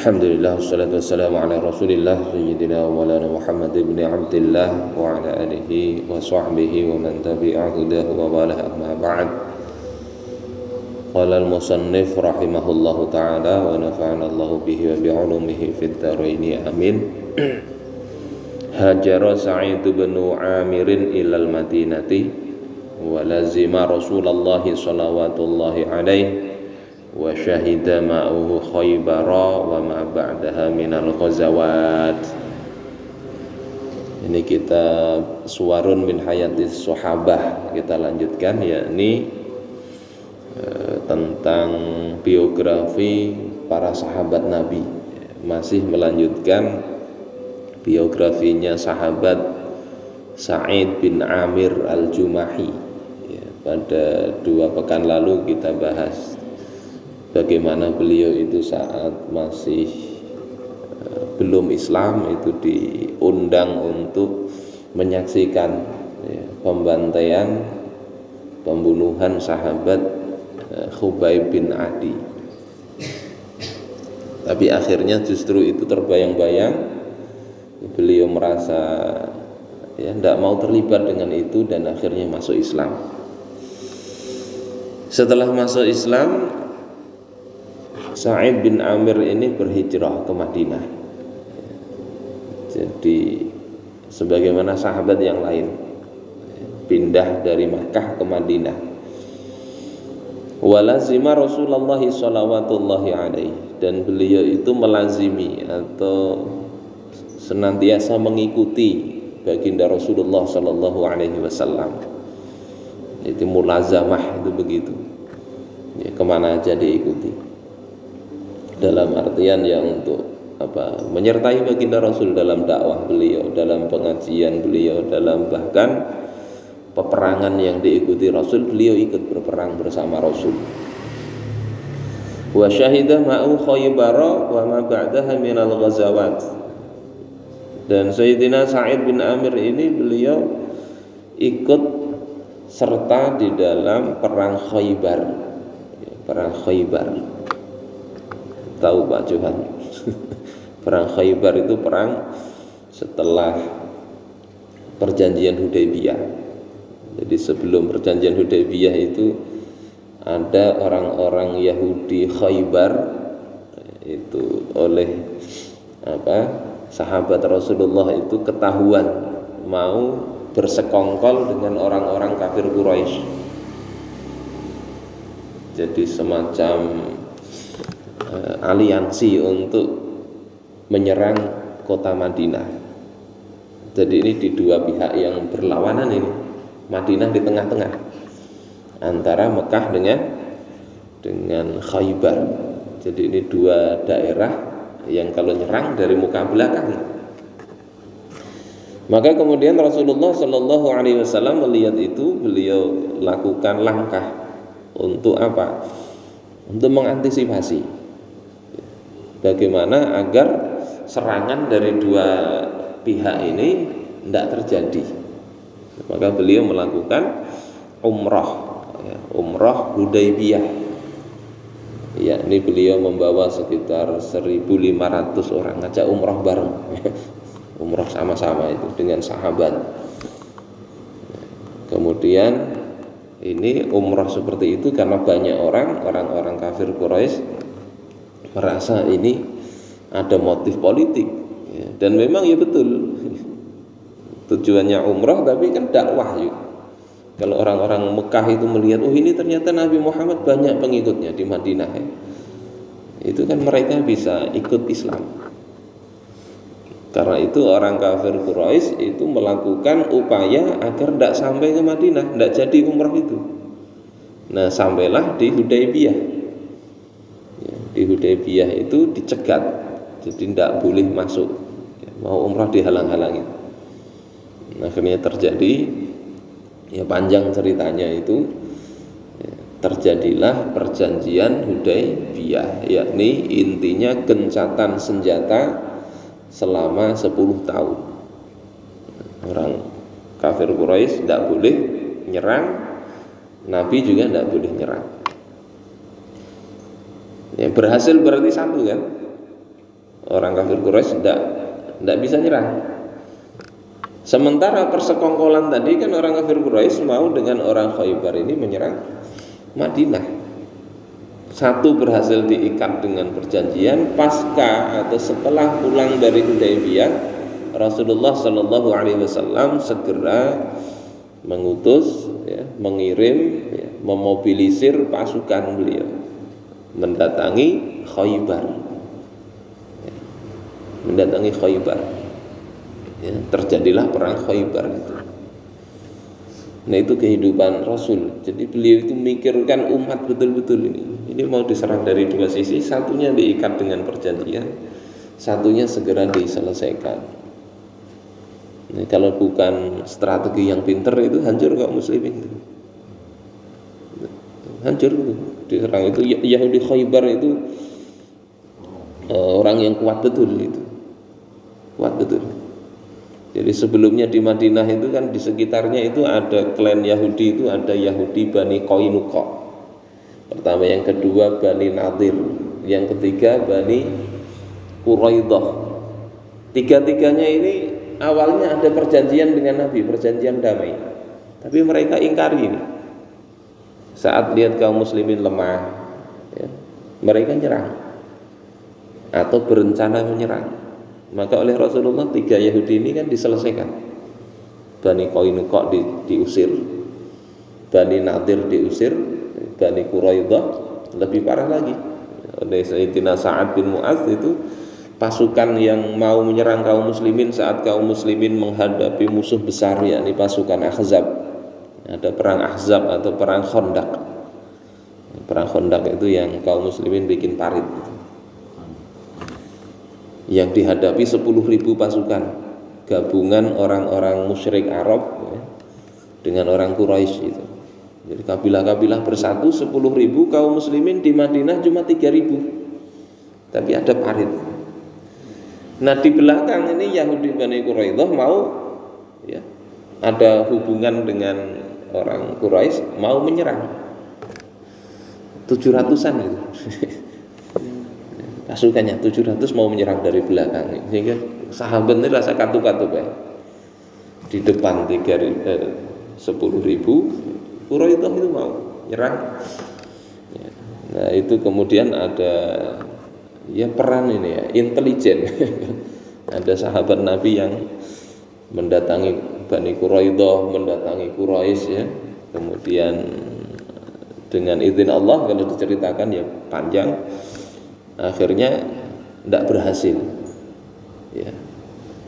Alhamdulillah wassalatu wassalamu ala Rasulillah sayyidina wa maulana Muhammad ibn Abdullah wa ala alihi wa sahbihi wa man tabi'a hudahu wa wala amma ba'd. Qala al-musannif rahimahullahu ta'ala wa nafa'ana Allahu bihi wa bi'ulumihi fid dharain amin. Hajara Sa'id bin Amir ila al-Madinati wa lazima Rasulullah sallallahu alaihi wa syahida ma'uhu Khaybara wa ma ba'daha minal ghazawat. Ini kita suwarun min hayatis sahabah, kita lanjutkan, yakni tentang biografi para sahabat Nabi. Masih melanjutkan biografinya sahabat Sa'id bin Amir al-Jumahi. Pada 2 pekan lalu kita bahas bagaimana beliau itu saat masih belum Islam itu diundang untuk menyaksikan pembantaian, pembunuhan sahabat Khubayb bin Adi. Tapi akhirnya justru itu terbayang-bayang, beliau merasa tidak mau terlibat dengan itu dan akhirnya masuk Islam. Setelah masuk Islam, Sa'id bin Amir ini berhijrah ke Madinah. Jadi sebagaimana sahabat yang lain, pindah dari Makkah ke Madinah. Walazima Rasulullah sallallahu alaihi, dan beliau itu melazimi atau senantiasa mengikuti baginda Rasulullah sallallahu alaihi wasallam. Itu mulazamah, itu begitu. Kemana aja diikuti. Dalam artian yang untuk menyertai baginda Rasul dalam dakwah beliau, dalam pengajian beliau, dalam bahkan peperangan yang diikuti Rasul, beliau ikut berperang bersama Rasul. Wa syahidah ma'u Khaybara wa ma ba'daha minal ghazawat. Dan Sayyidina Sa'id bin Amir ini beliau ikut serta di dalam perang Khaybar. Perang Khaybar. Tahu Pak Johan? Perang Khaybar itu perang setelah perjanjian Hudaybiyah. Jadi sebelum perjanjian Hudaybiyah itu ada orang-orang Yahudi Khaybar itu oleh sahabat Rasulullah itu ketahuan mau bersekongkol dengan orang-orang kafir Quraisy. Jadi semacam aliansi untuk menyerang kota Madinah. Jadi ini di 2 pihak yang berlawanan ini. Madinah di tengah-tengah antara Mekah dengan Khaybar. Jadi ini 2 daerah yang kalau nyerang dari muka belakang. Maka kemudian Rasulullah Shallallahu Alaihi Wasallam melihat itu, beliau lakukan langkah untuk apa? Untuk mengantisipasi bagaimana agar serangan dari 2 pihak ini tidak terjadi. Maka beliau melakukan umrah Hudaybiyah. Ini beliau membawa sekitar 1.500 orang ngajak umrah bareng. Umrah sama-sama itu dengan sahabat. Kemudian ini umrah seperti itu karena banyak orang-orang kafir Quraisy merasa ini ada motif politik, dan memang ya betul tujuannya umrah, tapi kan dakwah juga. Kalau orang-orang Mekah itu melihat, ini ternyata Nabi Muhammad banyak pengikutnya di Madinah, itu kan mereka bisa ikut Islam. Karena itu orang kafir Quraisy itu melakukan upaya agar tidak sampai ke Madinah, tidak jadi umrah itu. Nah, sampailah di Hudaybiyah. Di Hudaybiyah itu dicegat, jadi tidak boleh masuk, mau umrah dihalang-halangi. Akhirnya terjadi, panjang ceritanya itu, terjadilah perjanjian Hudaybiyah, yakni intinya gencatan senjata selama 10 tahun. Orang kafir Quraisy tidak boleh nyerang, Nabi juga tidak boleh nyerang. Yang berhasil berarti 1 kan? Orang kafir Quraisy tidak bisa nyerang. Sementara persekongkolan tadi kan orang kafir Quraisy mau dengan orang Khaybar ini menyerang Madinah. Satu berhasil diikat dengan perjanjian pasca atau setelah pulang dari Hudaybiyah, Rasulullah Shallallahu Alaihi Wasallam segera mengutus, mengirim, memobilisir pasukan beliau mendatangi Khaybar, terjadilah perang Khaybar itu. Nah itu kehidupan Rasul. Jadi beliau itu mikirkan umat betul-betul ini. Ini mau diserang dari dua sisi, satunya diikat dengan perjanjian, satunya segera diselesaikan. Nah, kalau bukan strategi yang pinter itu hancur kaum muslimin. Hancur itu. Diserang itu Yahudi Khaybar itu orang yang kuat betul itu. Kuat betul. Jadi sebelumnya di Madinah itu kan di sekitarnya itu ada klan Yahudi, itu ada Yahudi Bani Qainuqa. Pertama, yang kedua Bani Nadir, yang ketiga Bani Quraidah. Tiga-tiganya ini awalnya ada perjanjian dengan Nabi, perjanjian damai. Tapi mereka ingkari ini. Saat lihat kaum muslimin lemah, mereka nyerang atau berencana menyerang. Maka oleh Rasulullah tiga Yahudi ini kan diselesaikan. Bani Qainuqa diusir, Bani Nadir diusir, Bani Quraidah lebih parah lagi. Oleh Sayyidina Sa'ad bin Mu'adz itu pasukan yang mau menyerang kaum muslimin saat kaum muslimin menghadapi musuh besar, yakni pasukan Ahzab. Ada perang Ahzab atau perang Khandaq. Perang Khandaq itu yang kaum muslimin bikin parit. Yang dihadapi 10.000 pasukan gabungan orang-orang musyrik Arab dengan orang Quraisy itu. Jadi kabilah-kabilah bersatu 10.000, kaum muslimin di Madinah cuma 3.000. Tapi ada parit. Nah di belakang ini Yahudi Bani Quraidah mau ada hubungan dengan orang Quraisy, mau menyerang 700-an gitu. Pasukannya 700 mau menyerang dari belakang, sehingga sahabat ini rasa katu-katu di depan 10.000 Quraidah itu mau nyerang. Nah itu kemudian ada peran ini intelijen. Ada sahabat Nabi yang mendatangi Bani Quraidah, mendatangi Quraisy kemudian dengan izin Allah, kalau diceritakan panjang. Akhirnya tidak berhasil.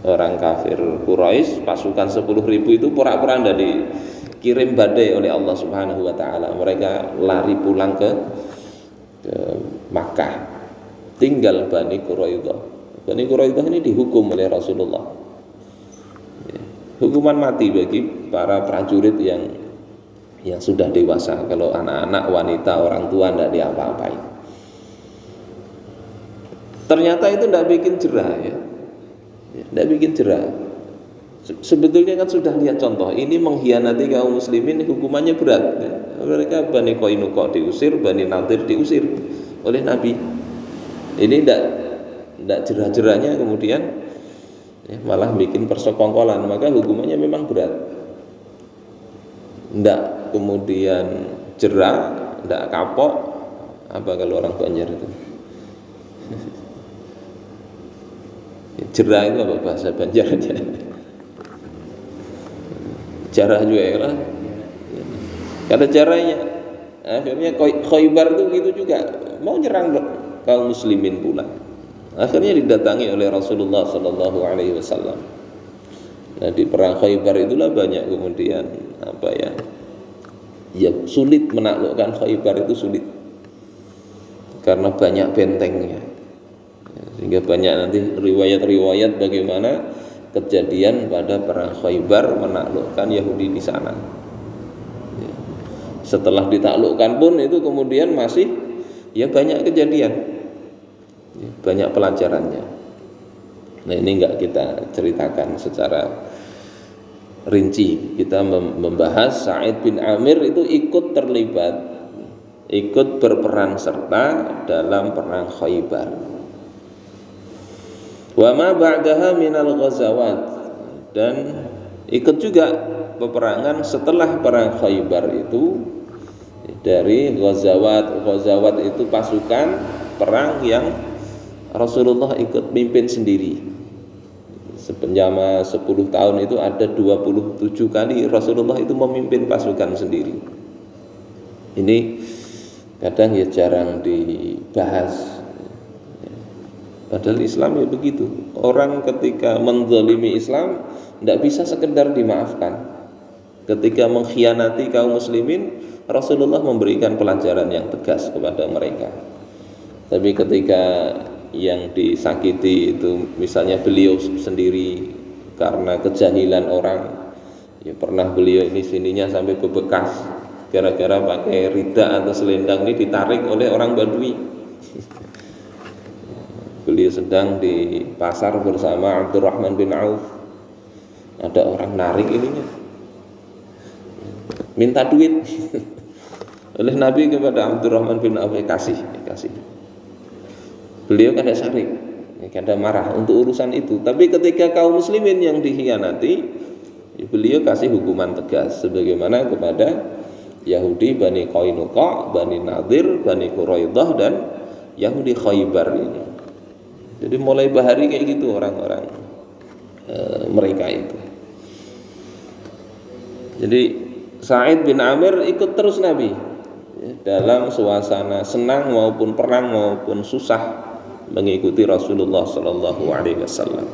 Orang kafir Quraisy pasukan 10.000 itu pura-pura tidak dikirim badai oleh Allah Subhanahu wa taala. Mereka lari pulang ke Makkah. Tinggal Bani Quraidah. Bani Quraidah ini dihukum oleh Rasulullah. Hukuman mati bagi para prajurit yang sudah dewasa. Kalau anak-anak, wanita, orang tua tidak diapa-apain. Ternyata itu tidak bikin jerah tidak bikin jerah. Sebetulnya kan sudah lihat contoh, ini mengkhianati kaum muslimin, hukumannya berat. Mereka Bani Qainuqa diusir, Bani Nadir diusir oleh Nabi. Ini tidak jerah-jerahnya kemudian malah bikin persekongkolan, maka hukumannya memang berat. Tidak kemudian jerah, tidak kapok, apa kalau orang Banjar itu? Jerah itu apa bahasa Banjar aja? Jarah juga lah. Karena caranya akhirnya Khaybar itu gitu juga mau nyerang kaum muslimin pula. Akhirnya didatangi oleh Rasulullah Sallallahu Alaihi Wasallam. Nah di perang Khaybar itulah banyak kemudian sulit menaklukkan Khaybar, itu sulit karena banyak bentengnya. Sehingga banyak nanti riwayat-riwayat bagaimana kejadian pada perang Khaybar menaklukkan Yahudi di sana. Setelah ditaklukkan pun itu kemudian masih banyak kejadian, banyak pelajarannya. Nah ini enggak kita ceritakan secara rinci. Kita membahas Sa'id bin Amir itu ikut terlibat, ikut berperan serta dalam perang Khaybar. Wa ma ba'daha minal ghazawat, dan ikut juga peperangan setelah perang Khaybar itu dari ghazawat. Ghazawat itu pasukan perang yang Rasulullah ikut mimpin sendiri. Sepanjang 10 tahun itu ada 27 kali Rasulullah itu memimpin pasukan sendiri. Ini kadang ya jarang dibahas. Padahal Islam ya begitu. Orang ketika menzalimi Islam tidak bisa sekedar dimaafkan. Ketika mengkhianati kaum muslimin, Rasulullah memberikan pelajaran yang tegas kepada mereka. Tapi ketika yang disakiti itu misalnya beliau sendiri karena kejahilan orang, ya pernah beliau ini sininya sampai bebekas gara-gara pakai rida atau selendang ini ditarik oleh orang Badui. Beliau sedang di pasar bersama Abdurrahman bin Auf, ada orang narik ininya, minta duit oleh Nabi kepada Abdurrahman bin Auf, kasih. Beliau kada syarik, kada marah untuk urusan itu. Tapi ketika kaum muslimin yang dikhianati, beliau kasih hukuman tegas sebagaimana kepada Yahudi Bani Qainuqa, Bani Nadir, Bani Quraidah, dan Yahudi Khaybar ini. Jadi mulai bahari kayak gitu orang-orang mereka itu. Jadi Sa'id bin Amir ikut terus Nabi dalam suasana senang maupun perang maupun susah, mengikuti Rasulullah sallallahu alaihi wasallam.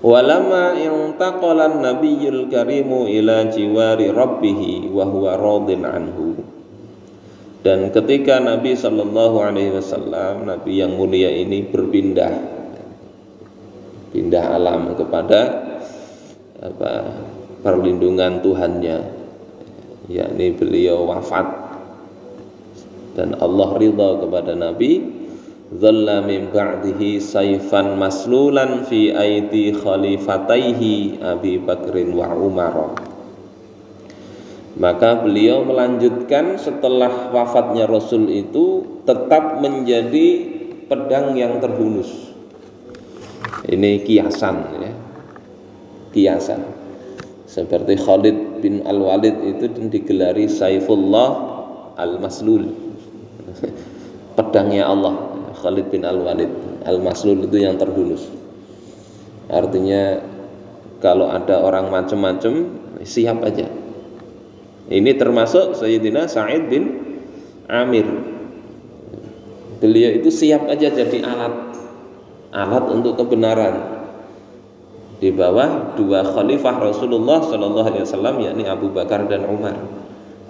Walamma intaqala an-nabiyyul karimu ila jiwari rabbih wa huwa radin anhu. Dan ketika Nabi sallallahu alaihi wasallam, Nabi yang mulia ini pindah alam kepada perlindungan Tuhannya, yakni beliau wafat dan Allah ridha kepada Nabi. Dhalla min ba'dihi sayfan maslulan fi aidi khalifataihi Abi Bakrin wa Umar. Maka beliau melanjutkan setelah wafatnya Rasul itu tetap menjadi pedang yang terhunus. Ini kiasan ya. Kiasan. Seperti Khalid bin Al-Walid itu digelari Saifullah Al-Maslul. Pedangnya Allah. Khalid bin Al-Walid. Al-Maslul itu yang terhunus. Artinya kalau ada orang macam-macam, siap aja. Ini termasuk Sayyidina Sa'id bin Amir. Beliau itu siap aja jadi alat untuk kebenaran di bawah dua khalifah Rasulullah sallallahu alaihi wasallam, yakni Abu Bakar dan Umar.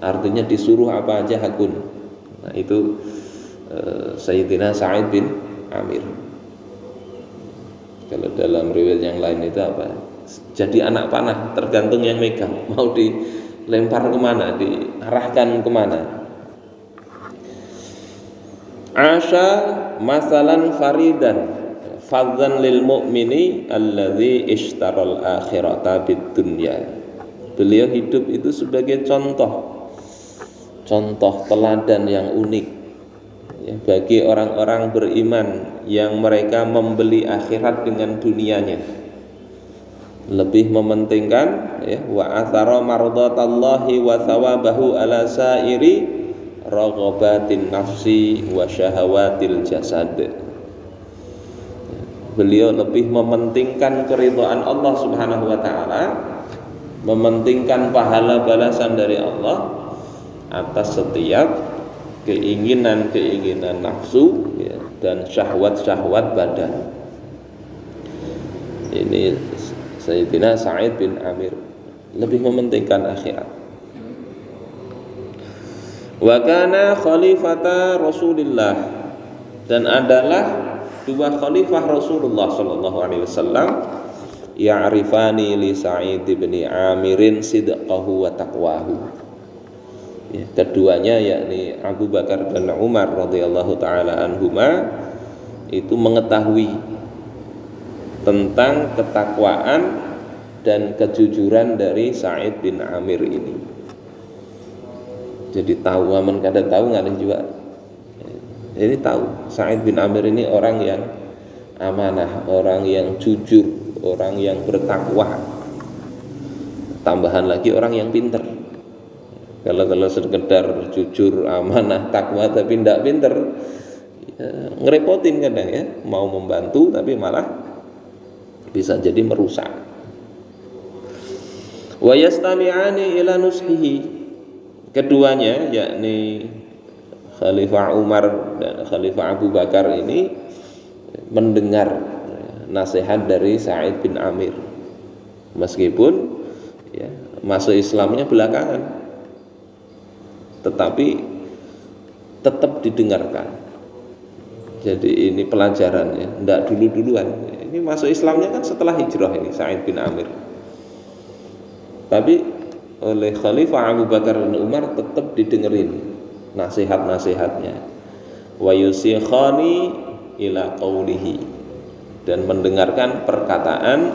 Artinya disuruh apa aja hakun. Nah, itu Sayyidina Sa'id bin Amir. Kalau dalam riwayat yang lain itu apa? Jadi anak panah, tergantung yang megang. Mau dilempar kemana, diarahkan kemana. Asya masalan faridan fadzan lil mu'mini alladzi ishtaral akhirata bid dunya. Beliau hidup itu sebagai contoh teladan yang unik ya, bagi orang-orang beriman yang mereka membeli akhirat dengan dunianya, lebih mementingkan ya, wa athara mardatallahi wa thawabahu ala sairi raghabatin nafsi wa syahawatil jasad. Beliau lebih mementingkan keridhaan Allah Subhanahu wa taala, mementingkan pahala balasan dari Allah atas setiap keinginan nafsu ya, dan syahwat badan. Ini Sayyidina Sa'id bin Amir lebih mementingkan akhirat. Wa kana khalifata Rasulillah, dan adalah dua khalifah Rasulullah sallallahu alaihi wasallam ya'rifani li Sa'id bin Amirin sidqahu wa taqwahu. Ya, keduanya yakni Abu Bakar dan Umar radhiyallahu taala anhuma itu mengetahui tentang ketakwaan dan kejujuran dari Sa'id bin Amir ini. Jadi tahu, aman kada tahu nggak ada juga. Ini tahu Sa'id bin Amir ini orang yang amanah, orang yang jujur, orang yang bertakwa. Tambahan lagi orang yang pinter. Kalau sekedar jujur, amanah, takwa tapi tidak pinter, ya, ngerepotin kadang ya. Mau membantu tapi malah bisa jadi merusak. Wa yastami'ani ila nushihi. Keduanya yakni Khalifah Umar dan Khalifah Abu Bakar ini mendengar nasihat dari Sa'id bin Amir, meskipun ya, masuk Islamnya belakangan, tetapi tetap didengarkan. Jadi ini pelajaran ya, tidak duluan. Ini masuk Islamnya kan setelah hijrah ini Sa'id bin Amir. Tapi oleh Khalifah Abu Bakar dan Umar tetap didengerin nasihat-nasihatnya. Wa yusikhani ila qawlihi, dan mendengarkan perkataan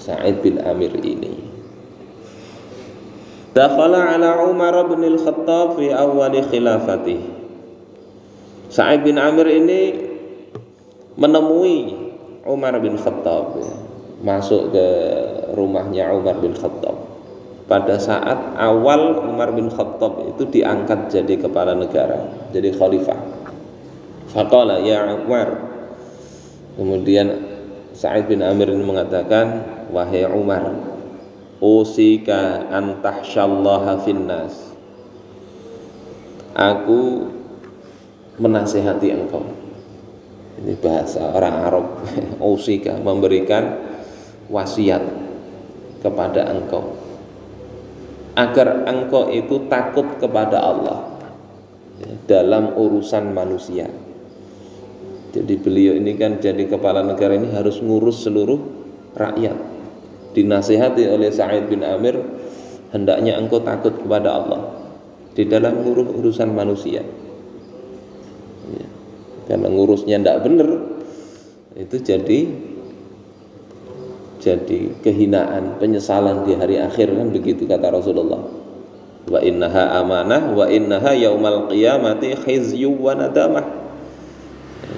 Sa'id bin Amir ini. Dakhala ala Umar bin al-Khattab fi awal khilafatih. Sa'id bin Amir ini menemui Umar bin Khattab ya, masuk ke rumahnya Umar bin Khattab pada saat awal Umar bin Khattab itu diangkat jadi kepala negara, jadi khalifah. Faqala ya Umar, kemudian Sa'id bin Amir ini mengatakan, wahai Umar, usika an tahsyallaha finnas, aku menasihati engkau. Ini bahasa orang Arab. Usika, memberikan wasiat kepada engkau agar engkau itu takut kepada Allah dalam urusan manusia. Jadi beliau ini kan jadi kepala negara ini harus ngurus seluruh rakyat. Dinasihati oleh Sa'id bin Amir, hendaknya engkau takut kepada Allah di dalam ngurus urusan manusia. Ya, karena ngurusnya tidak benar, itu jadi kehinaan, penyesalan di hari akhir, kan begitu kata Rasulullah. Wa innaha amanah wa innaha yaumal qiyamati khizyu wa nadamah.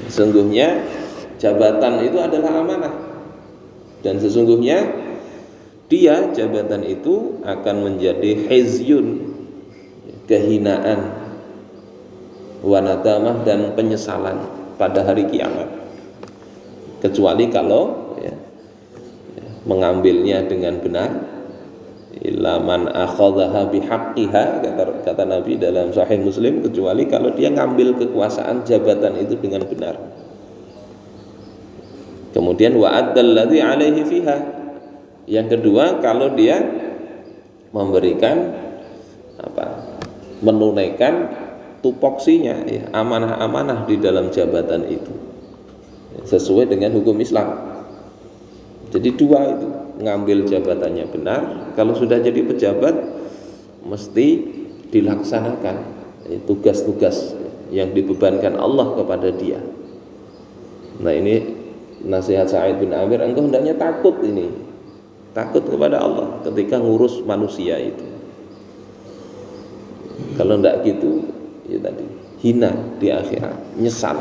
Sesungguhnya jabatan itu adalah amanah, dan sesungguhnya dia, jabatan itu akan menjadi khizyun, kehinaan, wa nadamah, dan penyesalan pada hari kiamat, kecuali kalau ya, mengambilnya dengan benar. Illa man akhadhaha bihaqqiha, kata Nabi dalam Sahih Muslim, kecuali kalau dia ngambil kekuasaan jabatan itu dengan benar. Kemudian wa addal ladzi alaihi fiha, yang kedua kalau dia memberikan menunaikan tupoksinya ya, amanah-amanah di dalam jabatan itu sesuai dengan hukum Islam. Jadi dua itu, ngambil jabatannya benar, kalau sudah jadi pejabat mesti dilaksanakan tugas-tugas yang dibebankan Allah kepada dia. Nah ini nasihat Sa'id bin Amir, engkau hendaknya takut kepada Allah ketika ngurus manusia itu. Kalau tidak gitu ya tadi, hina di akhirat, nyesal.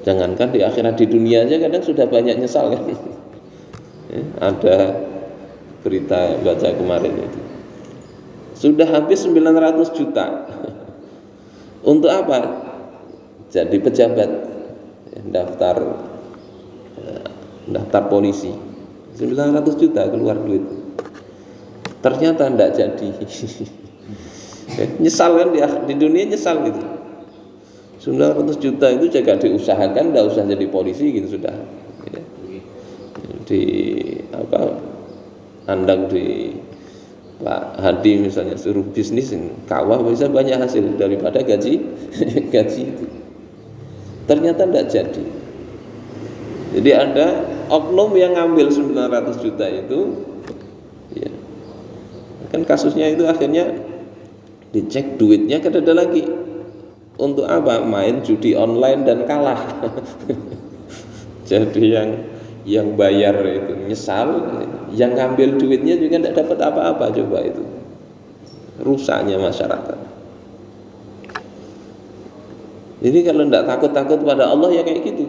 Jangankan di akhirat, di dunia aja kadang sudah banyak nyesal kan. Ada berita baca kemarin itu, sudah habis 900 juta untuk apa? Jadi pejabat, daftar polisi, 900 juta keluar duit, ternyata tidak jadi. Nyesal kan, di dunia nyesal gitu. 900 juta itu jaga diusahakan, tidak usah jadi polisi gitu sudah. Andang di Pak Hadi misalnya, suruh bisnis kawah bisa banyak hasil daripada gaji itu. Ternyata tidak jadi. Jadi ada oknum yang ngambil 900 juta itu ya. Kan kasusnya itu akhirnya dicek duitnya kan ada lagi. Untuk apa? Main judi online dan kalah. Jadi yang bayar itu nyesal, yang ngambil duitnya juga tidak dapat apa-apa. Coba itu rusaknya masyarakat. Jadi kalau tidak takut-takut pada Allah ya kayak gitu.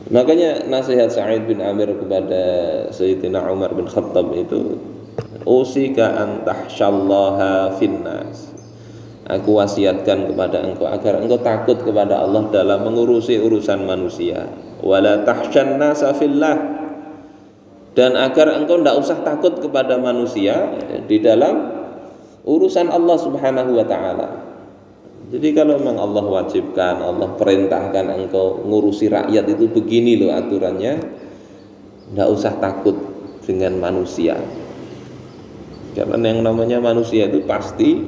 Makanya nasihat Sa'id bin Amir kepada Sayyidina Umar bin Khattab itu, usika an tahsyallaha finnas, aku wasiatkan kepada engkau agar engkau takut kepada Allah dalam mengurusi urusan manusia, wala tahsyan nasa fillah, dan agar engkau tidak usah takut kepada manusia di dalam urusan Allah Subhanahu wa ta'ala. Jadi kalau memang Allah wajibkan, Allah perintahkan engkau ngurusi rakyat itu begini loh aturannya, tidak usah takut dengan manusia. Karena yang namanya manusia itu pasti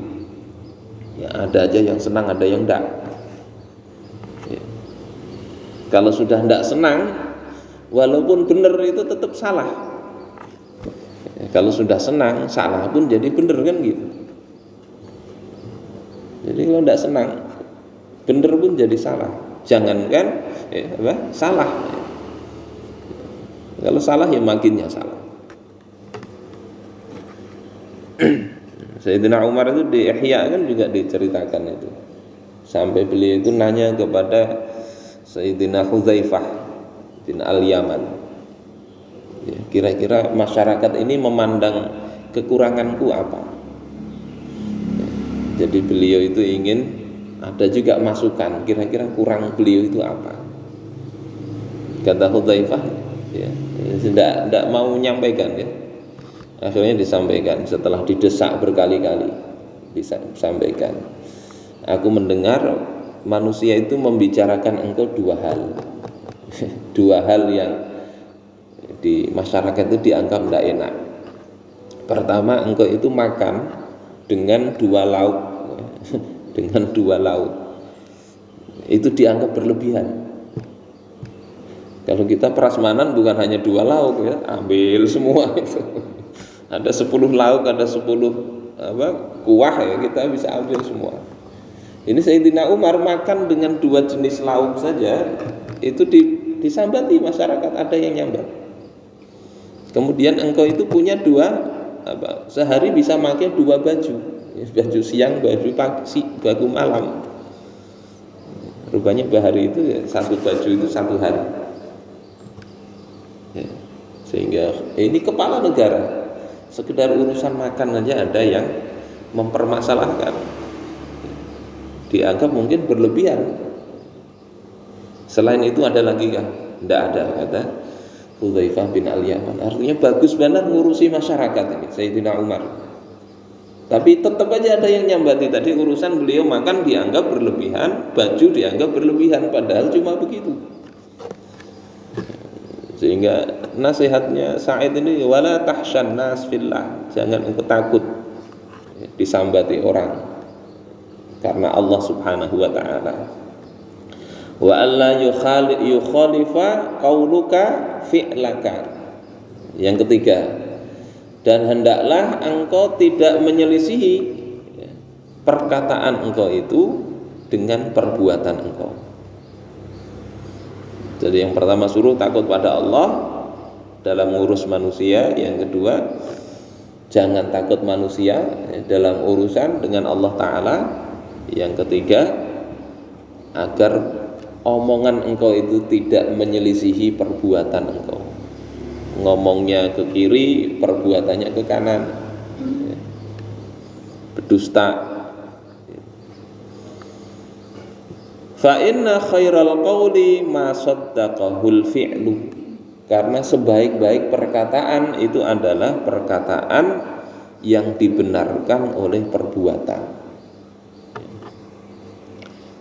ya ada aja yang senang, ada yang enggak. Ya. Kalau sudah enggak senang, walaupun benar itu tetap salah. Ya, kalau sudah senang, salah pun jadi benar kan gitu. Jadi kalau tidak senang, benar pun jadi salah. Jangankan salah. Kalau salah ya makinnya salah. Sayyidina Umar itu di Ihya kan juga diceritakan itu. Sampai beliau itu nanya kepada Sayyidina Hudzaifah bin Al-Yaman, ya, kira-kira masyarakat ini memandang kekuranganku apa? Jadi beliau itu ingin ada juga masukan, kira-kira kurang beliau itu apa. Kata Hudzaifah, ya, tidak mau menyampaikan, ya. Akhirnya disampaikan setelah didesak berkali-kali, disampaikan. Aku mendengar manusia itu membicarakan engkau dua hal. Dua hal yang di masyarakat itu dianggap tidak enak. Pertama, engkau itu makan dengan dua lauk. Dengan dua lauk itu dianggap berlebihan. Kalau kita prasmanan bukan hanya dua lauk, ya, ambil semua itu. Ada 10 lauk, ada 10 kuah, ya, kita bisa ambil semua. Ini Sayyidina Umar makan dengan dua jenis lauk saja itu disambati masyarakat, ada yang nyambat. Kemudian engkau itu punya sehari bisa pakai dua baju, baju siang, baju pagi, baju malam. Rupanya bahari itu satu baju itu satu hari. Ya, sehingga ini kepala negara, sekedar urusan makan aja ada yang mempermasalahkan, dianggap mungkin berlebihan. Selain itu ada lagi kan? Tidak ada, kata Hudzaifah bin Al-Yaman. Artinya bagus benar ngurusi masyarakat ini Sayyidina Umar. Tapi tetap aja ada yang nyambati tadi, urusan beliau makan dianggap berlebihan, baju dianggap berlebihan, padahal cuma begitu. Sehingga nasihatnya Sa'id ini, wala tahsyan nas fillah, jangan engkau takut disambati orang karena Allah Subhanahu wa ta'ala. Wa alla yukhalifa qauluka fi'laka. Yang ketiga, dan hendaklah engkau tidak menyelisihi perkataan engkau itu dengan perbuatan engkau. Jadi yang pertama suruh takut pada Allah dalam ngurus manusia. Yang kedua, jangan takut manusia dalam urusan dengan Allah Ta'ala. Yang ketiga, agar omongan engkau itu tidak menyelisihi perbuatan engkau. Ngomongnya ke kiri, perbuatannya ke kanan, berdusta. Fa inna khairal qawli ma saddaqahul fi'lu, karena sebaik-baik perkataan itu adalah perkataan yang dibenarkan oleh perbuatan.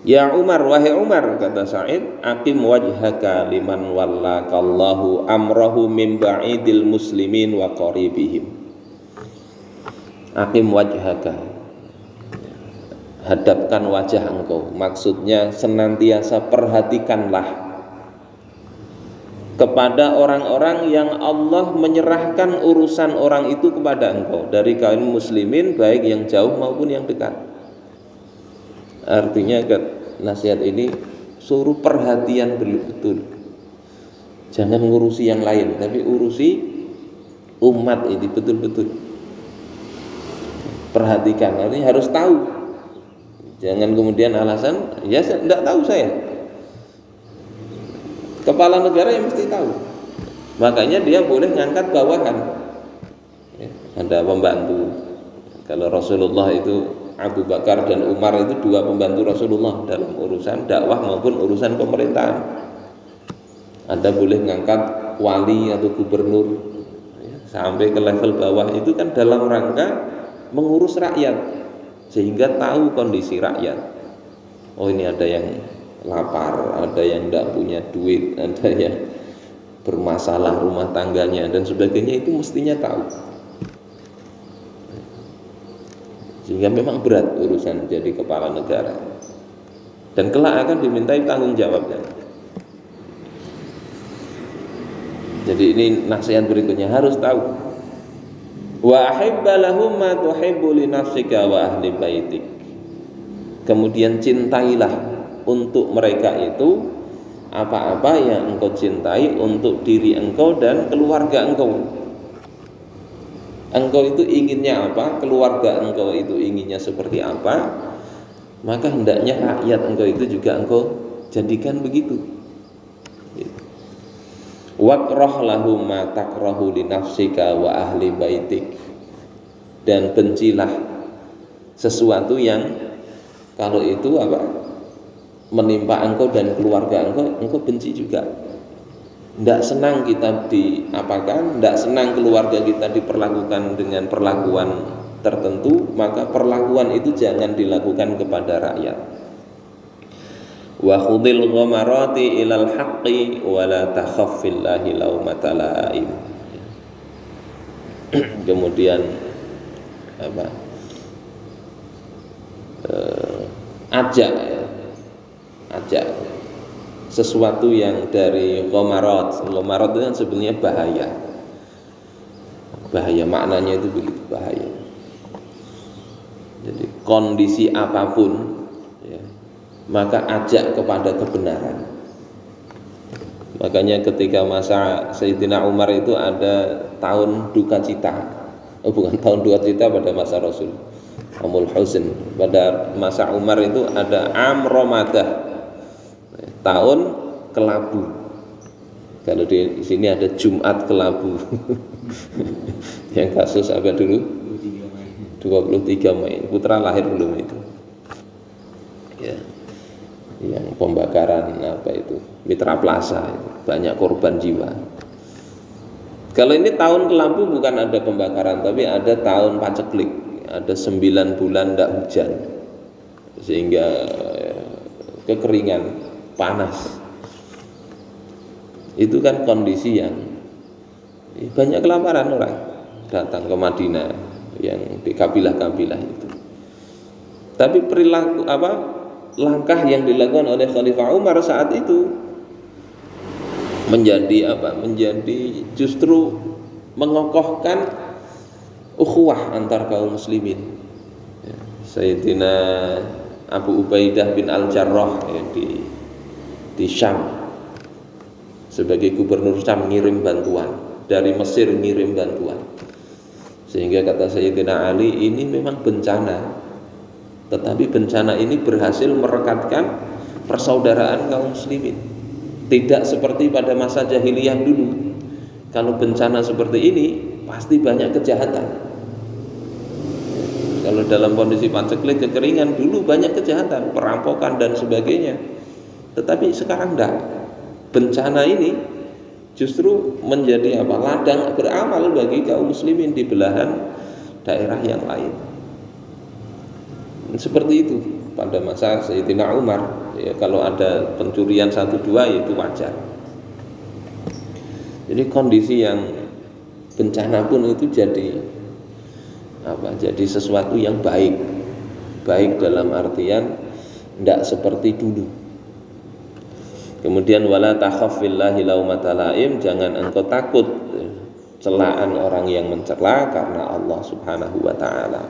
Ya Umar, wahai Umar, kata Sa'id, aqim wajhaka liman wallakallahu amrahu min ba'idil muslimin wa qaribihim. Aqim wajhaka, hadapkan wajah engkau, maksudnya senantiasa perhatikanlah kepada orang-orang yang Allah menyerahkan urusan orang itu kepada engkau, dari kaum muslimin baik yang jauh maupun yang dekat. Artinya nasihat ini suruh perhatian betul-betul, jangan ngurusi yang lain, tapi urusi umat ini betul-betul. Perhatikan, artinya harus tahu. Jangan kemudian alasan, ya tidak tahu saya. Kepala negara yang mesti tahu. Makanya dia boleh ngangkat bawahan. Ya, ada pembantu. Kalau Rasulullah itu Abu Bakar dan Umar itu dua pembantu Rasulullah dalam urusan dakwah maupun urusan pemerintahan. Anda boleh ngangkat wali atau gubernur ya, sampai ke level bawah itu kan dalam rangka mengurus rakyat sehingga tahu kondisi rakyat. Oh ini ada yang lapar, ada yang tidak punya duit, ada yang bermasalah rumah tangganya dan sebagainya, itu mestinya tahu. Sehingga memang berat urusan jadi kepala negara dan kelak akan dimintai tanggung jawabnya. Jadi ini nasihat berikutnya, harus tahu. Wa ahibba lahum ma tuhibbu li nafsika wa ahli baitik. Kemudian cintailah untuk mereka itu apa-apa yang engkau cintai untuk diri engkau dan keluarga engkau. Engkau itu inginnya apa, keluarga engkau itu inginnya seperti apa, maka hendaknya rakyat engkau itu juga engkau jadikan begitu. Wakrah lahum ma takrahu li nafsika wa ahli baitik. Dan bencilah sesuatu yang kalau itu apa menimpa engkau dan keluarga engkau benci juga. Tidak senang kita diapakan, tidak senang keluarga kita diperlakukan dengan perlakuan tertentu, maka perlakuan itu jangan dilakukan kepada rakyat. Wa khudil ghamarati ilal haqqi wa la takhaf fillahi laumata laim. Kemudian apa? Ajak sesuatu yang dari ghamarat. Ghamarat itu kan sebenarnya bahaya maknanya itu begitu bahaya. Jadi kondisi apapun ya, maka ajak kepada kebenaran. Makanya ketika masa Sayyidina Umar itu ada tahun duka cita, bukan tahun duka cita pada masa Rasul, Amul Huzn. Pada masa Umar itu ada Am Ramadah, tahun kelabu. Kalau di sini ada Jumat kelabu. Yang kasus apa dulu? 23 Mei. Putra lahir belum itu? Ya. Yang pembakaran apa itu? Mitra Plaza itu. Banyak korban jiwa. Kalau ini tahun kelabu bukan ada pembakaran, tapi ada tahun paceklik. Ada 9 bulan tidak hujan. Sehingga kekeringan, panas. Itu kan kondisi yang banyak kelaparan orang datang ke Madinah yang di kabilah-kabilah itu. Tapi perilaku langkah yang dilakukan oleh Khalifah Umar saat itu menjadi justru mengokohkan ukhuwah antar kaum muslimin. Sayyidina Abu Ubaidah bin Al-Jarrah ya, di Syam sebagai gubernur Syam ngirim bantuan, dari Mesir ngirim bantuan, sehingga kata Sayyidina Ali, ini memang bencana, tetapi bencana ini berhasil merekatkan persaudaraan kaum muslimin. Tidak seperti pada masa jahiliyah dulu. Kalau bencana seperti ini pasti banyak kejahatan. Kalau dalam kondisi paceklik, kekeringan, dulu banyak kejahatan, perampokan dan sebagainya. Tetapi sekarang enggak. Bencana ini justru menjadi ladang beramal bagi kaum muslimin di belahan daerah yang lain. Seperti itu pada masa Sayyidina Umar. Ya, kalau ada pencurian 1-2 itu wajar. Jadi kondisi yang bencana pun itu jadi sesuatu yang baik dalam artian tidak seperti dulu. Kemudian wala takhaf fillahi laumata laim, jangan engkau takut celaan orang yang mencela karena Allah Subhanahu wa taala.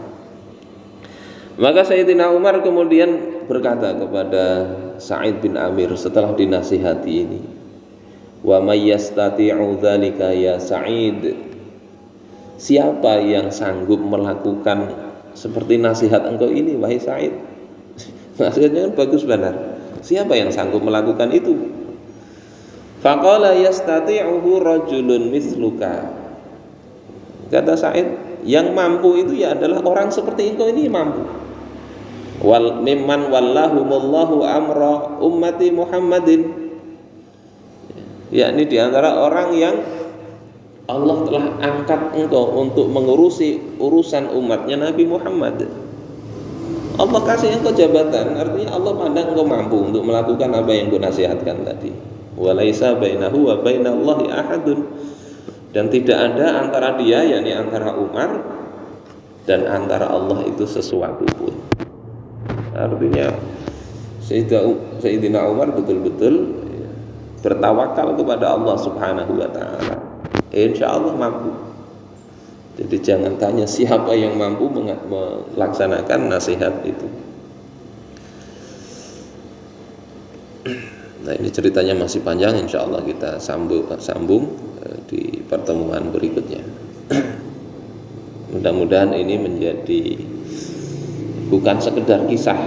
Maka Sayyidina Umar kemudian berkata kepada Sa'id bin Amir setelah dinasihati ini, wa may yastati'u dzalika ya Sa'id, siapa yang sanggup melakukan seperti nasihat engkau ini wahai Sa'id? Nasihatnya kan bagus benar. Siapa yang sanggup melakukan itu? Faqala yastati'uhu rajulun misluka. Kata Sa'id, yang mampu itu ya adalah orang seperti engkau ini mampu. Wal mimman wallahumullahu amra ummati Muhammadin, yakni di antara orang yang Allah telah angkat engkau untuk mengurusi urusan umatnya Nabi Muhammad. Allah kasih engkau jabatan, artinya Allah pandang engkau mampu untuk melakukan apa yang engkau nasihatkan tadi. Walaisa bainahu wa bainallahi ahadun, dan tidak ada antara dia, yakni antara Umar dan antara Allah itu sesuatu pun. Artinya Sayyidina Umar betul-betul bertawakal kepada Allah Subhanahu wa taala. Insya Allah mampu. Jadi jangan tanya siapa yang mampu melaksanakan nasihat itu. Nah, ini ceritanya masih panjang, insya Allah kita sambung di pertemuan berikutnya. Mudah-mudahan ini menjadi bukan sekedar kisah.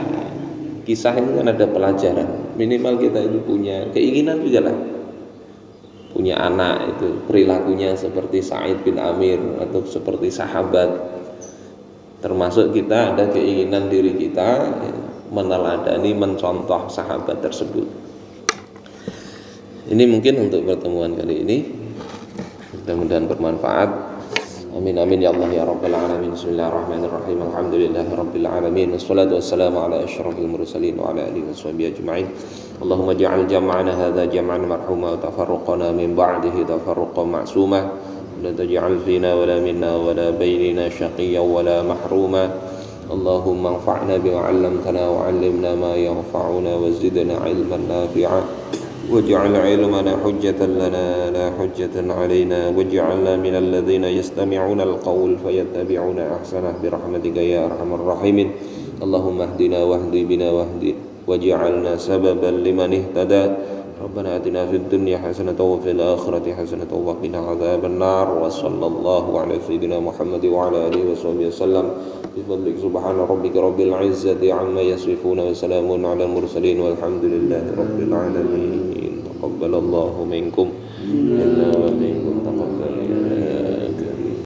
Kisah ini kan ada pelajaran. Minimal kita itu punya keinginan juga lah, punya anak itu perilakunya seperti Sa'id bin Amir atau seperti sahabat. Termasuk kita ada keinginan diri kita meneladani, mencontoh sahabat tersebut. Ini mungkin untuk pertemuan kali ini, mudah-mudahan bermanfaat. Amin amin ya Allah ya rabbal alamin. Bismillahirrahmanirrahim. Alhamdulillahirabbil alamin. Wassalatu wassalamu ala asyrafil mursalin wa ala alihi washabihi ajma'in. Allahumma ja'al jam'ana hadza jam'an marhuma wa tafarruqana min ba'dihi tafarruqan ma'suma. La taj'al fina wa la minna wa la bainina shaqiyyan wa la mahruma. Allahumma anfa'na bima 'allamtana wa 'allimna ma yanfa'una wa zidna 'ilman nafi'a. واجعل علمنا حجة لنا لا حجة علينا واجعلنا من الذين يستمعون القول فيتبعون أحسنه برحمتك يا أرحم الراحمين. اللهم اهدنا واهد بنا واجعلنا سببا لمن اهتدى. ربنا آتنا في الدنيا حسنة وفي الآخرة حسنة وقنا عذاب النار. وصلى الله على سيدنا محمد وعلى آله وصحبه وسلم بفضلك سبحان ربك رب العزة عما يصفون وسلام على المرسلين والحمد لله رب العالمين. تقبل الله منكم إنا ومنكم.